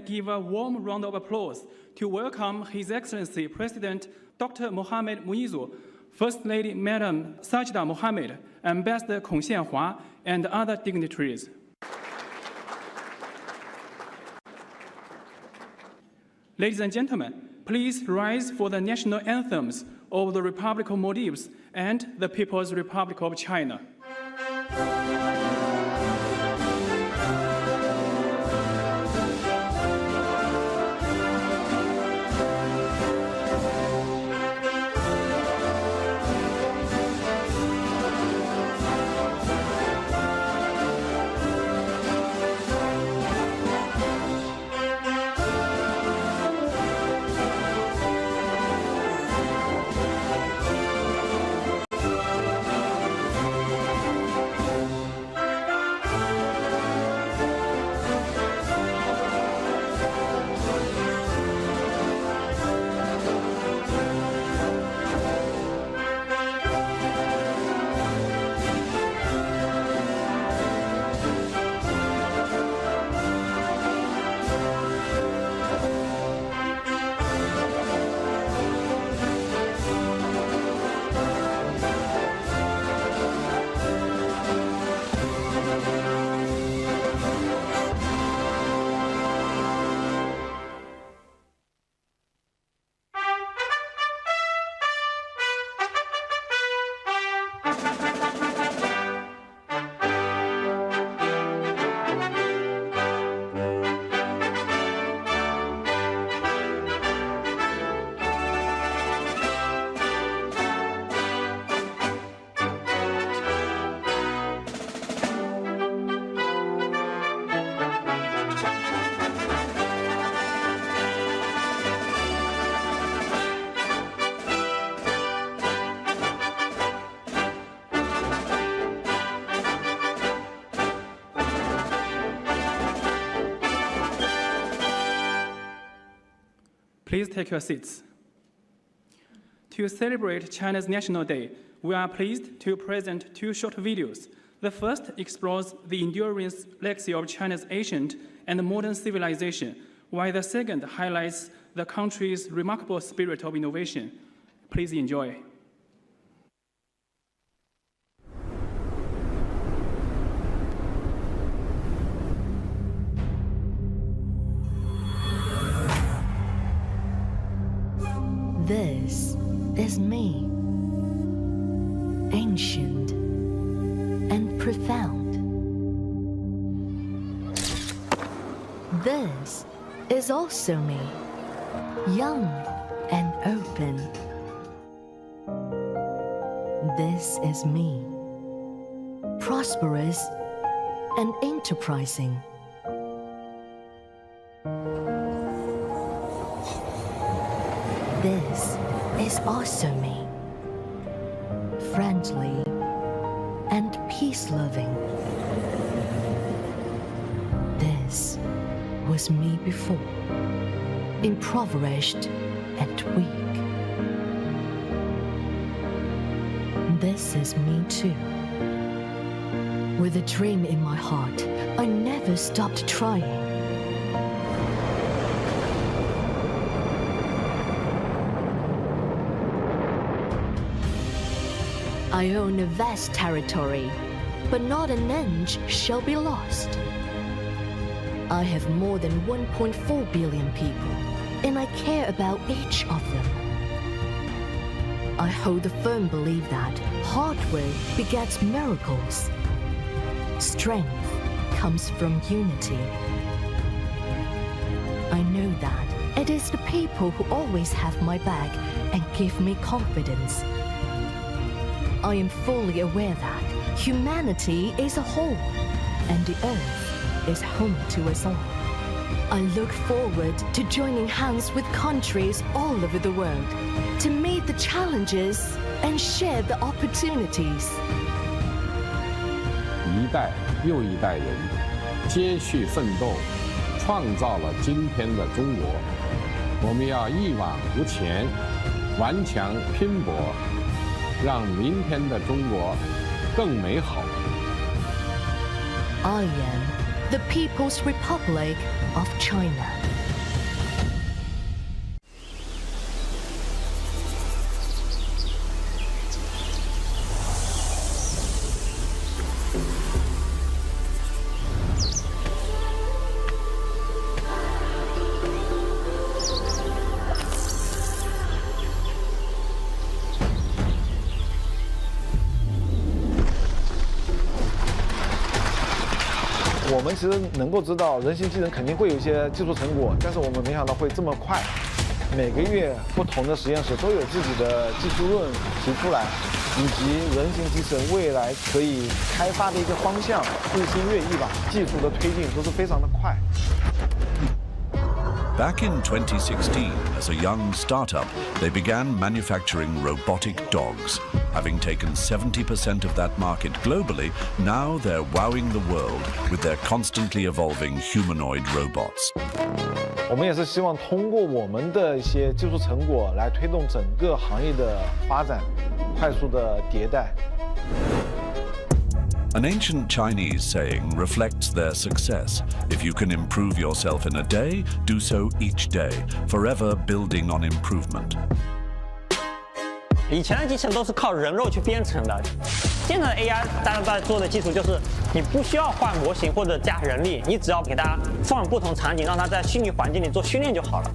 give a warm round of applause to welcome His Excellency President Dr. Mohammed Muizzu, First Lady Madam Sajida Mohammed, Ambassador Kong Xianhua, and other dignitaries. Ladies and gentlemen, please rise for the national anthems of the Republic of Maldives and the People's Republic of China. Please take your seats. To celebrate China's National Day, we are pleased to present two short videos. The first explores the enduring legacy of China's ancient and modern civilization, while the second highlights the country's remarkable spirit of innovation. Please enjoy. This is me, ancient and profound. This is also me, young and open. This is me, prosperous and enterprising. This is also me, friendly and peace-loving. This was me before, impoverished and weak. This is me too. With a dream in my heart, I never stopped trying. I own a vast territory, but not an inch shall be lost. I have more than 1.4 billion people, and I care about each of them. I hold a firm belief that hard work begets miracles. Strength comes from unity. I know that it is the people who always have my back and give me confidence. I am fully aware that humanity is a whole, and the earth is home to us all. I look forward to joining hands with countries all over the world to meet the challenges and share the opportunities. 一代又一代人接续奋斗，创造了今天的中国。我们要一往无前，顽强拼搏，让明天的中国更美好。I am the People's Republic of China. 们其实能够知道人形机器人肯定会有一些技术成果，但是我们没想到会这么快。每个月不同的实验室都有自己的技术论提出来，以及人形机器人未来可以开发的一个方向，日新月异吧，技术的推进都是非常的快。Back in 2016, as a young startup, they began manufacturing robotic dogs. Having taken 70% of that market globally, now they're wowing the world with their constantly evolving humanoid robots. 我们也是希望通过我们的一些技术成果来推动整个行业的发展，快速的迭代。An ancient Chinese saying reflects their success. If you can improve yourself in a day, do so each day, forever building on improvement. 以前的机器人都是靠人肉去编程的，现在的 AI 大家在做的技术就是你不需要换模型或者加人力，你只要给它放不同场景，让它在虚拟环境里做训练就好了。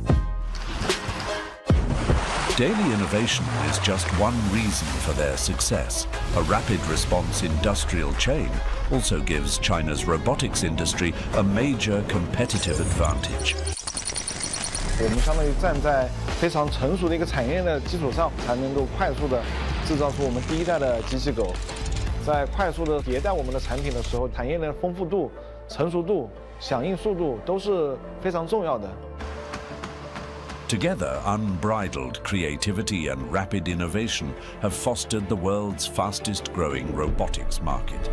Daily innovation is just one reason for their success. A rapid response industrial chain also gives China's robotics industry a major competitive advantage. 我们相当于站在非常成熟的一个产业的基础上，才能够快速的制造出我们第一代的机器狗。在快速的迭代我们的产品的时候，产业的丰富度、成熟度、响应速度都是非常重要的。Together, unbridled creativity and rapid innovation have fostered the world's fastest-growing robotics market.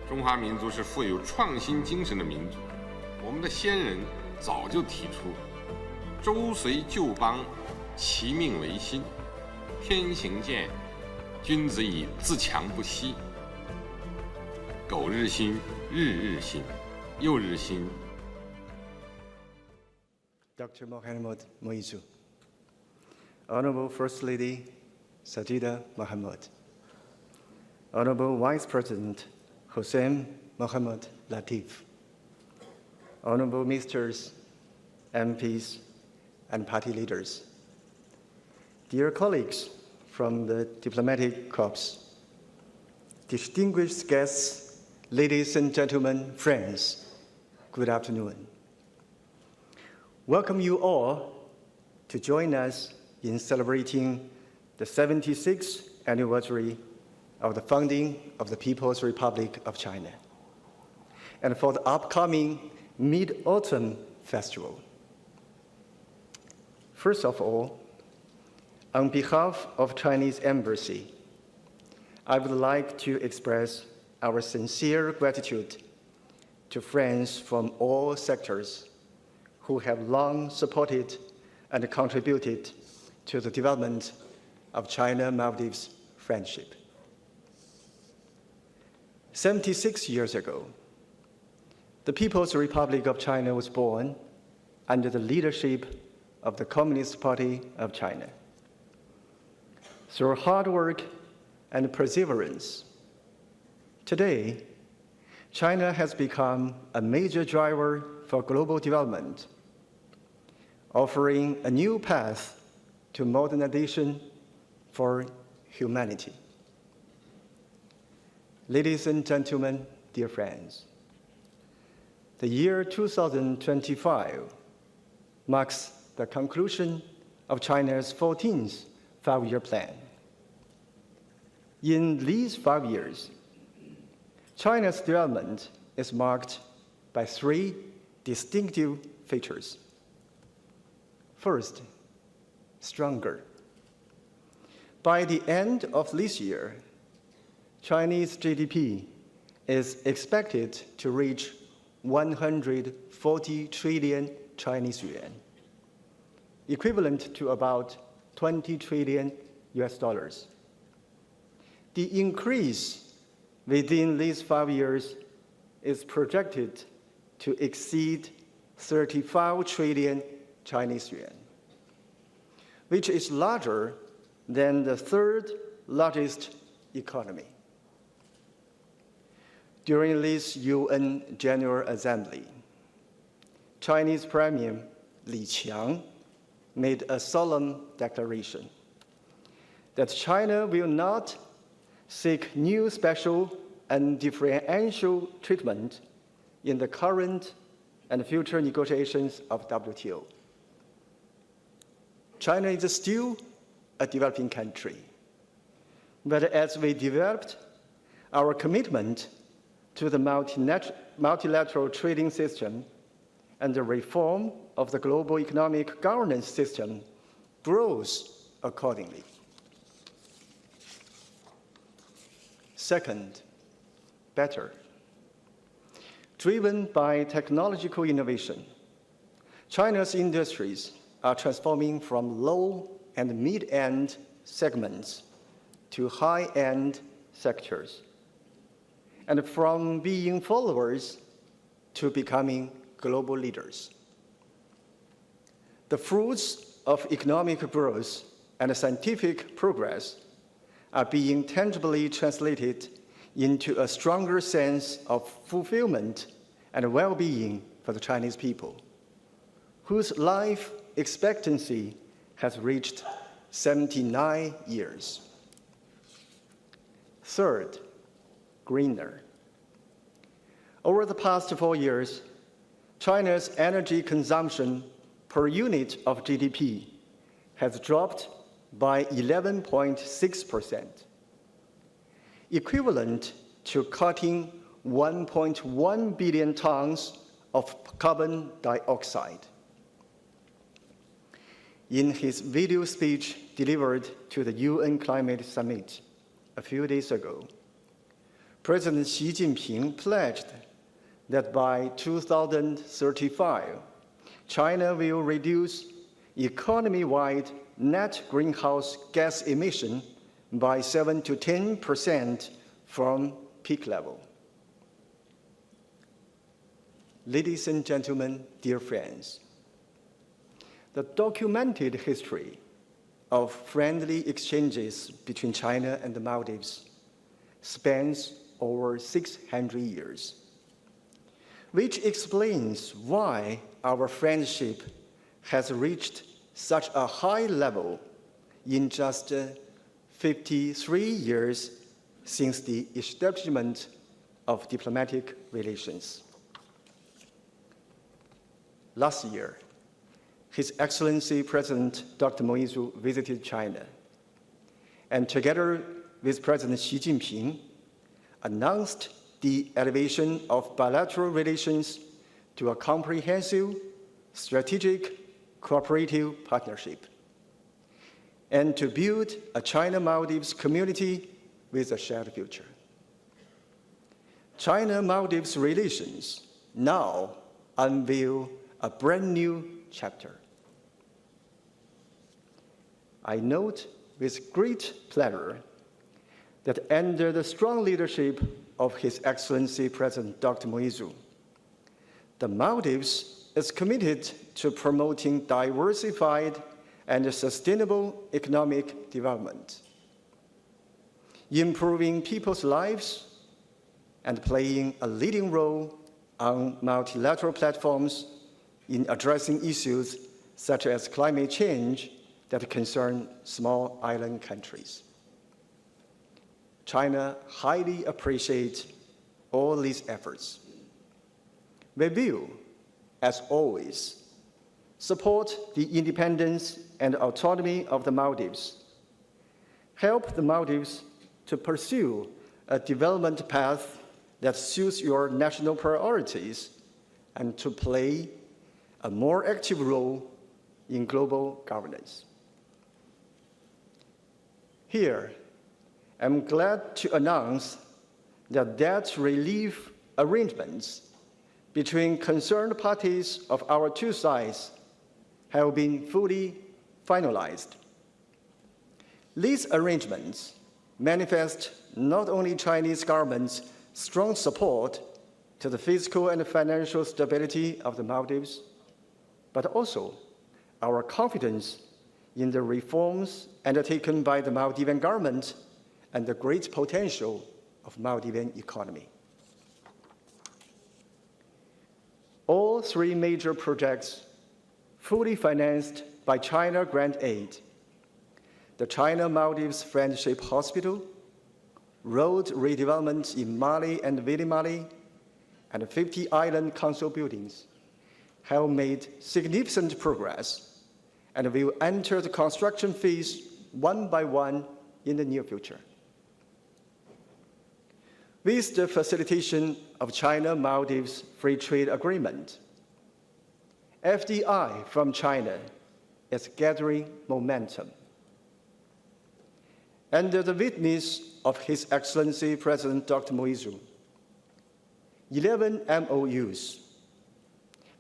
中华民族是富有创新精神的民族，我们的先人早就提出“周随旧邦，其命维新；天行健，君子以自强不息。苟日新，日日新，又日新。” Dr. Mohammed Moizu, Honorable First Lady Sajida Mohammed, Honorable Vice President Hossein Mohammed Latif, Honorable Ministers, MPs, and party leaders, dear colleagues from the diplomatic corps, distinguished guests, ladies and gentlemen, friends, good afternoon. Welcome you all to join us in celebrating the 76th anniversary of the founding of the People's Republic of China, and for the upcoming Mid-Autumn Festival. First of all, on behalf of Chinese Embassy, I would like to express our sincere gratitude to friends from all sectors who have long supported and contributed to the development of China-Maldives friendship. 76 years ago, the People's Republic of China was born under the leadership of the Communist Party of China. Through hard work and perseverance, today, China has become a major driver for global development, offering a new path to modernization for humanity. Ladies and gentlemen, dear friends, the year 2025 marks the conclusion of China's 14th five-year plan. In these 5 years, China's development is marked by three distinctive features. First, stronger. By the end of this year, Chinese GDP is expected to reach 140 trillion Chinese yuan, equivalent to about 20 trillion US dollars. The increase within these 5 years is projected to exceed 35 trillion Chinese yuan, which is larger than the third largest economy. During this UN General Assembly, Chinese Premier Li Qiang made a solemn declaration that China will not seek new special and differential treatment in the current and future negotiations of WTO. China is still a developing country, but as we developed our commitment to the multilateral trading system and the reform of the global economic governance system grows accordingly. Second, better. Driven by technological innovation, China's industries are transforming from low and mid-end segments to high-end sectors, and from being followers to becoming global leaders. The fruits of economic growth and scientific progress are being tangibly translated into a stronger sense of fulfillment and well-being for the Chinese people, whose life expectancy has reached 79 years. Third, greener. Over the past 4 years, China's energy consumption per unit of GDP has dropped by 11.6%, equivalent to cutting 1.1 billion tons of carbon dioxide. In his video speech delivered to the UN Climate Summit a few days ago, President Xi Jinping pledged that by 2035, China will reduce economy-wide net greenhouse gas emission by 7 to 10% from peak level. Ladies and gentlemen, dear friends, the documented history of friendly exchanges between China and the Maldives spans over 600 years, which explains why our friendship has reached such a high level in just 53 years since the establishment of diplomatic relations. Last year, His Excellency President Dr. Moizu visited China, and together with President Xi Jinping, announced the elevation of bilateral relations to a comprehensive, strategic, cooperative partnership, and to build a China-Maldives community with a shared future. China-Maldives relations now unveil a brand new chapter. I note with great pleasure that under the strong leadership of His Excellency President Dr. Moizu, the Maldives is committed to promoting diversified and sustainable economic development, improving people's lives, and playing a leading role on multilateral platforms in addressing issues such as climate change that concern small island countries. China highly appreciates all these efforts. We will, as always, support the independence and autonomy of the Maldives, help the Maldives to pursue a development path that suits your national priorities, and to play a more active role in global governance. Here, I'm glad to announce that debt relief arrangements between concerned parties of our two sides have been fully finalized. These arrangements manifest not only Chinese government's strong support to the physical and financial stability of the Maldives, but also our confidence in the reforms undertaken by the Maldivian government and the great potential of Maldivian economy. All three major projects fully financed by China grant aid, the China-Maldives Friendship Hospital, road redevelopment in Mali and Vili Mali, and 50 island council buildings, have made significant progress and will enter the construction phase one by one in the near future. With the facilitation of China-Maldives Free Trade Agreement, FDI from China is gathering momentum. Under the witness of His Excellency President Dr. Moizu, 11 MOUs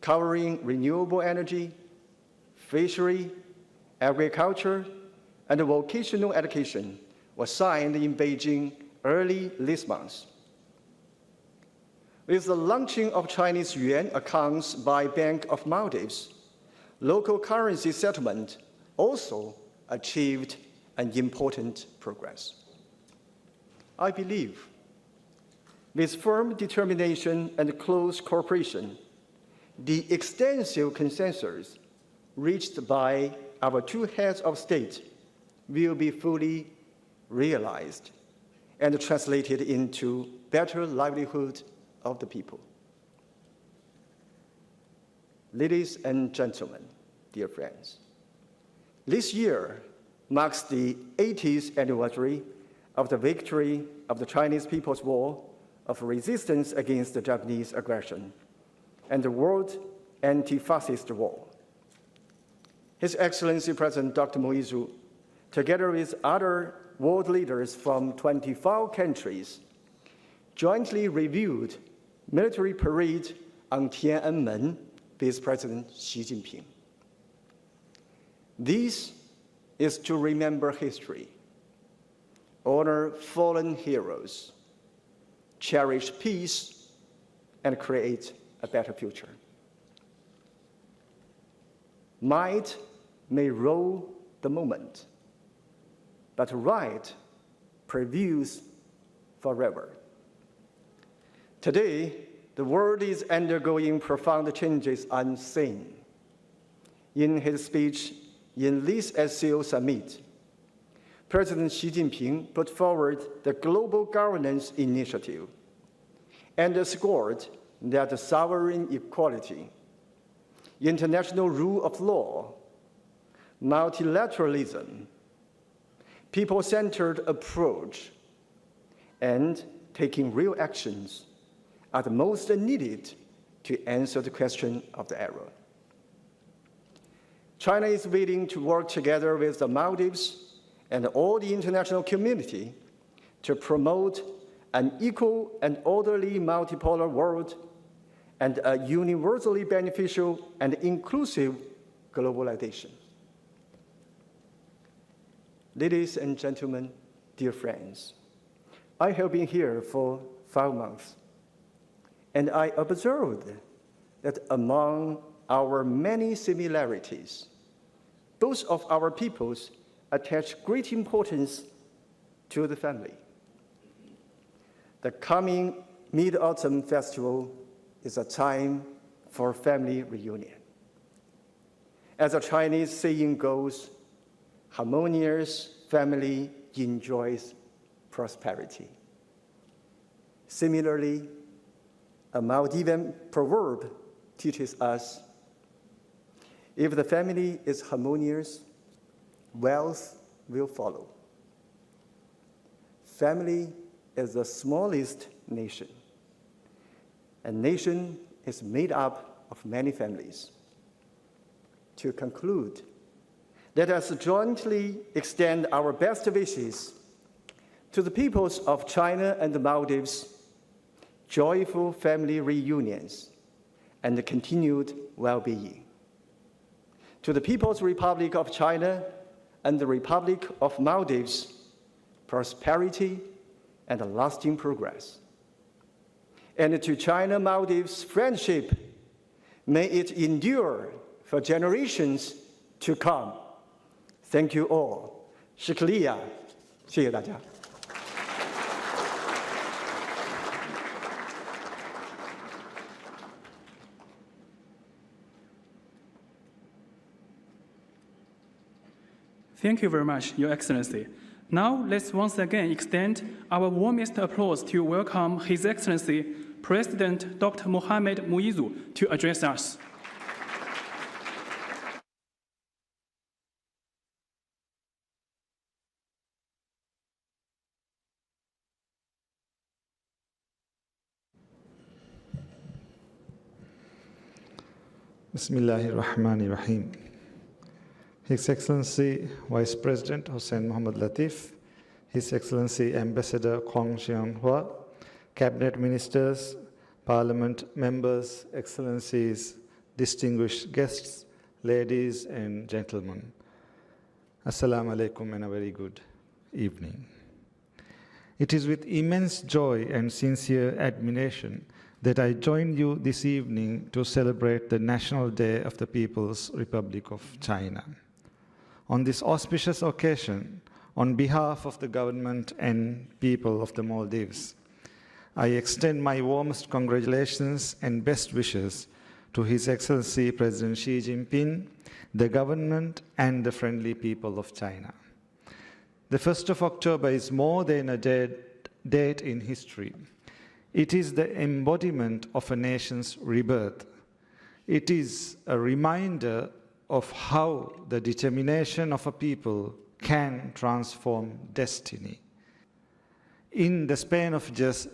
covering renewable energy, fishery, agriculture, and vocational education were signed in Beijing early this month. With the launching of Chinese yuan accounts by Bank of Maldives, local currency settlement also achieved an important progress. I believe, with firm determination and close cooperation, the extensive consensus reached by our two heads of state will be fully realized and translated into better livelihood of the people. Ladies and gentlemen, dear friends, this year marks the 80th anniversary of the victory of the Chinese People's War of resistance against the Japanese aggression and the World Anti-Fascist War. His Excellency President Dr. Moizu, together with other world leaders from 24 countries, jointly reviewed military parade on Tiananmen with President Xi Jinping. This is to remember history, honor fallen heroes, cherish peace, and create a better future. Might may rule the moment, but right prevails forever. Today, the world is undergoing profound changes unseen. In his speech in this SCO summit, President Xi Jinping put forward the Global Governance Initiative and underscored that sovereign equality, international rule of law, multilateralism, people-centered approach, and taking real actions are the most needed to answer the question of the era. China is willing to work together with the Maldives and all the international community to promote an equal and orderly multipolar world and a universally beneficial and inclusive globalization. Ladies and gentlemen, dear friends, I have been here for 5 months, and I observed that among our many similarities, both of our peoples attach great importance to the family. The coming Mid-Autumn Festival is a time for family reunion. As a Chinese saying goes, harmonious family enjoys prosperity. Similarly, a Maldivian proverb teaches us, if the family is harmonious, wealth will follow. Family is the smallest nation. A nation is made up of many families. To conclude, let us jointly extend our best wishes to the peoples of China and the Maldives, joyful family reunions, and continued well-being. To the People's Republic of China and the Republic of Maldives, prosperity and lasting progress. And to China-Maldives friendship, may it endure for generations to come. Thank you all. Shukriya. 谢谢大家。Thank you very much, Your Excellency. Now, let's once again extend our warmest applause to welcome His Excellency President Dr. Mohamed Muizzu to address us. Bismillahir Rahmanir Rahim. His Excellency Vice President Hossein Mohammad Latif, His Excellency Ambassador Kong Xianhua, Cabinet Ministers, Parliament members, Excellencies, distinguished guests, ladies and gentlemen. Assalamu alaikum and a very good evening. It is with immense joy and sincere admiration that I join you this evening to celebrate the National Day of the People's Republic of China. On this auspicious occasion, on behalf of the government and people of the Maldives, I extend my warmest congratulations and best wishes to His Excellency President Xi Jinping, the government, and the friendly people of China. The 1st of October is more than a date in history. It is the embodiment of a nation's rebirth. It is a reminder of how the determination of a people can transform destiny. In the span of just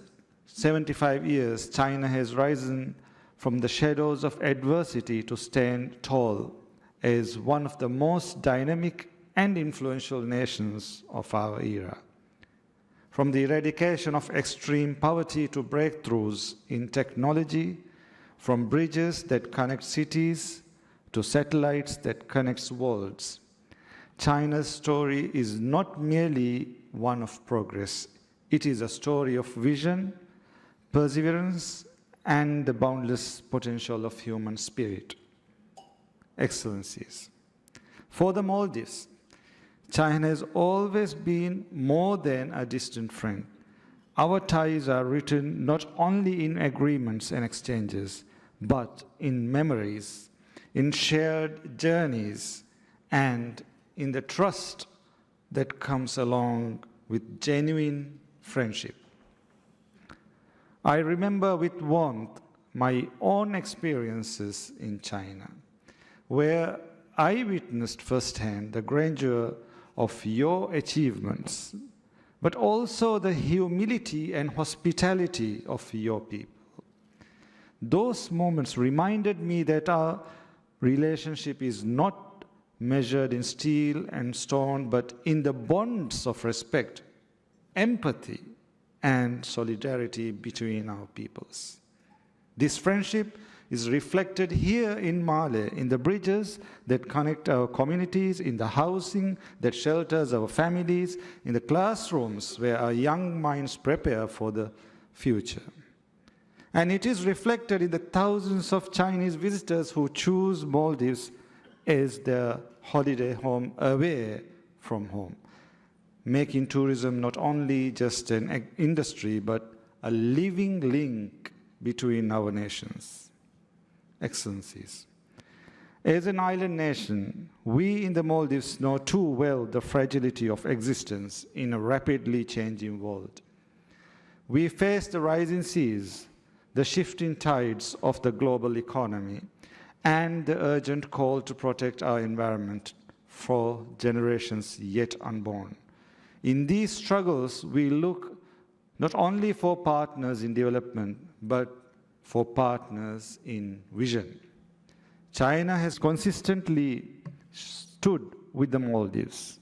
75 years, China has risen from the shadows of adversity to stand tall as one of the most dynamic and influential nations of our era. From the eradication of extreme poverty to breakthroughs in technology, from bridges that connect cities to satellites that connect worlds, China's story is not merely one of progress. It is a story of vision, perseverance, and the boundless potential of human spirit. Excellencies, for the Maldives, China has always been more than a distant friend. Our ties are written not only in agreements and exchanges, but in memories, in shared journeys, and in the trust that comes along with genuine friendship. I remember with warmth my own experiences in China, where I witnessed firsthand the grandeur of your achievements, but also the humility and hospitality of your people. Those moments reminded me that our relationship is not measured in steel and stone, but in the bonds of respect, empathy, and solidarity between our peoples. This friendship is reflected here in Male, in the bridges that connect our communities, in the housing that shelters our families, in the classrooms where our young minds prepare for the future. And it is reflected in the thousands of Chinese visitors who choose Maldives as their holiday home away from home, making tourism not only just an industry, but a living link between our nations. Excellencies, as an island nation, we in the Maldives know too well the fragility of existence in a rapidly changing world. We face the rising seas, the shifting tides of the global economy, and the urgent call to protect our environment for generations yet unborn. In these struggles, we look not only for partners in development, but for partners in vision. China has consistently stood with the Maldives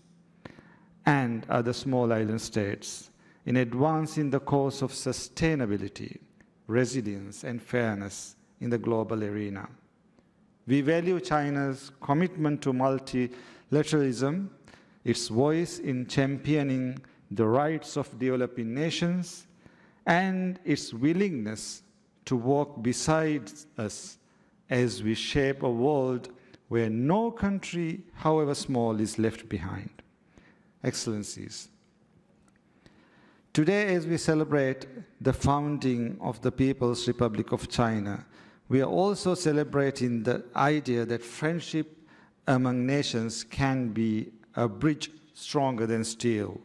and other small island states in advancing the cause of sustainability, resilience, and fairness in the global arena. We value China's commitment to multilateralism, its voice in championing the rights of developing nations, and its willingness to walk beside us as we shape a world where no country, however small, is left behind. Excellencies, today as we celebrate the founding of the People's Republic of China, we are also celebrating the idea that friendship among nations can be a bridge stronger than steel,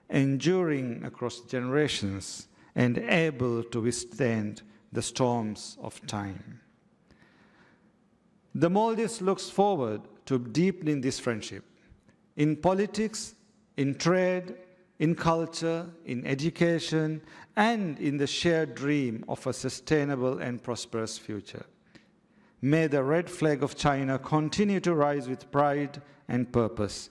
enduring across generations and able to withstand the storms of time. The Maldives looks forward to deepening this friendship in politics, in trade, in culture, in education, and in the shared dream of a sustainable and prosperous future. May the red flag of China continue to rise with pride and purpose.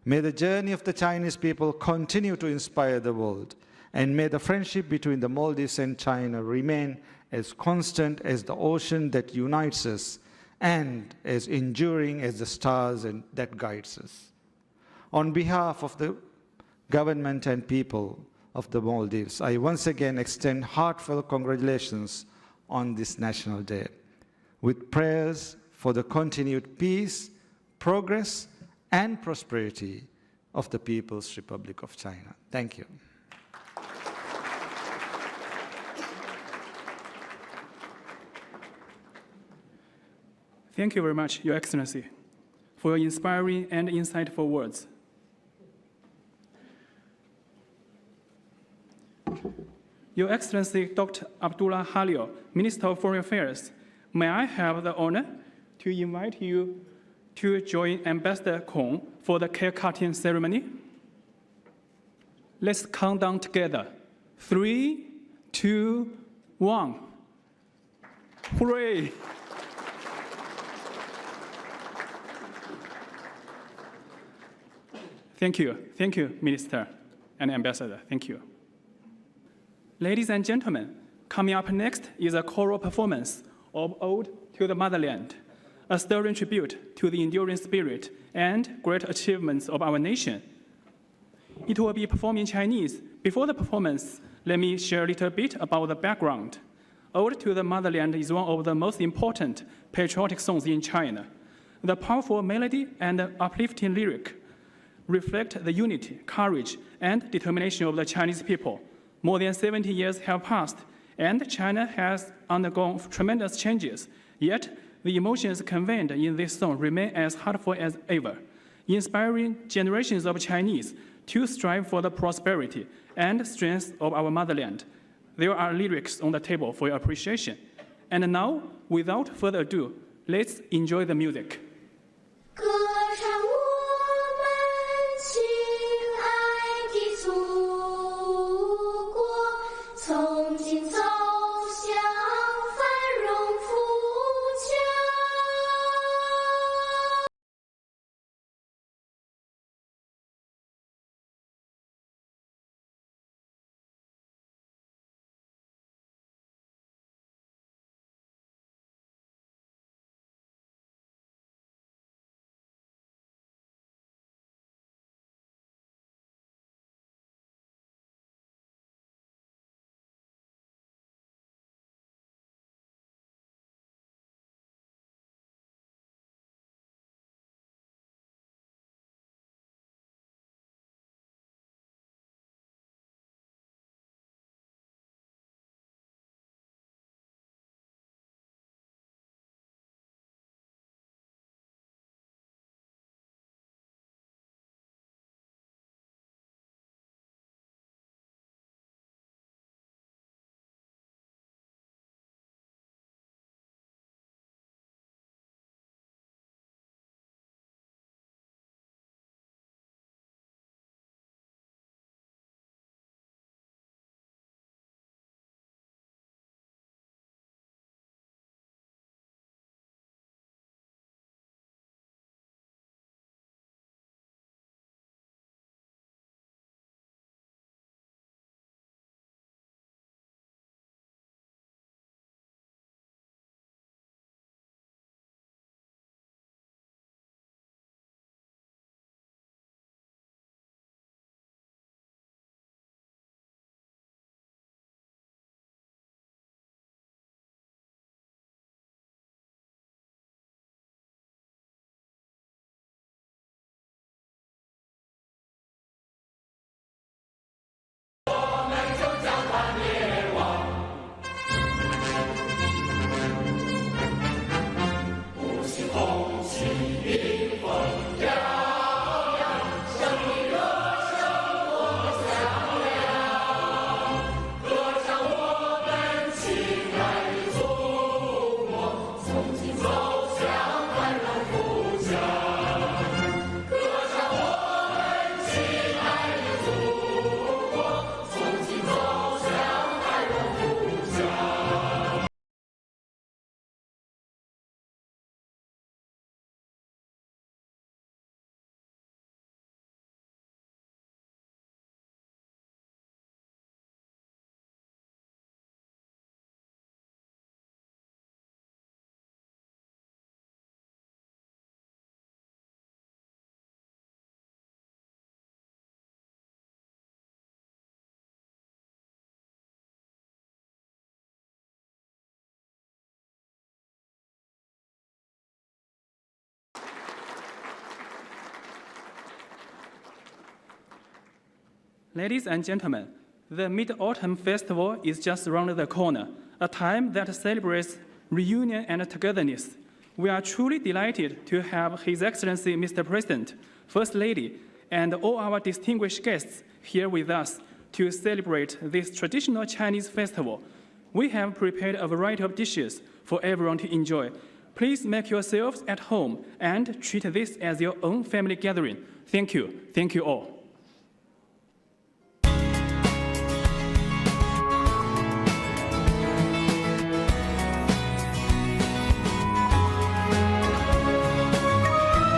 May the journey of the Chinese people continue to inspire the world, and may the friendship between the Maldives and China remain as constant as the ocean that unites us and as enduring as the stars that guides us. On behalf of the government and people of the Maldives, I once again extend heartfelt congratulations on this National Day, with prayers for the continued peace, progress, and prosperity of the People's Republic of China. Thank you. Thank you very much, Your Excellency, for your inspiring and insightful words. Your Excellency Dr. Abdullah Halil, Minister of Foreign Affairs, may I have the honor to invite you to join Ambassador Kong for the cake-cutting ceremony? Let's count down together. 3, 2, 1. Hooray! Thank you, Minister and Ambassador. Thank you. Ladies and gentlemen, coming up next is a choral performance of Ode to the Motherland, a stirring tribute to the enduring spirit and great achievements of our nation. It will be performed in Chinese. Before the performance, let me share a little bit about the background. Ode to the Motherland is one of the most important patriotic songs in China. The powerful melody and uplifting lyric reflect the unity, courage, and determination of the Chinese people. More than 70 years have passed, and China has undergone tremendous changes, yet the emotions conveyed in this song remain as heartfelt as ever, inspiring generations of Chinese to strive for the prosperity and strength of our motherland. There are lyrics on the table for your appreciation. And now, without further ado, let's enjoy the music. Ladies and gentlemen, the Mid-Autumn Festival is just around the corner, a time that celebrates reunion and togetherness. We are truly delighted to have His Excellency Mr. President, First Lady, and all our distinguished guests here with us to celebrate this traditional Chinese festival. We have prepared a variety of dishes for everyone to enjoy. Please make yourselves at home and treat this as your own family gathering. Thank you. Thank you all.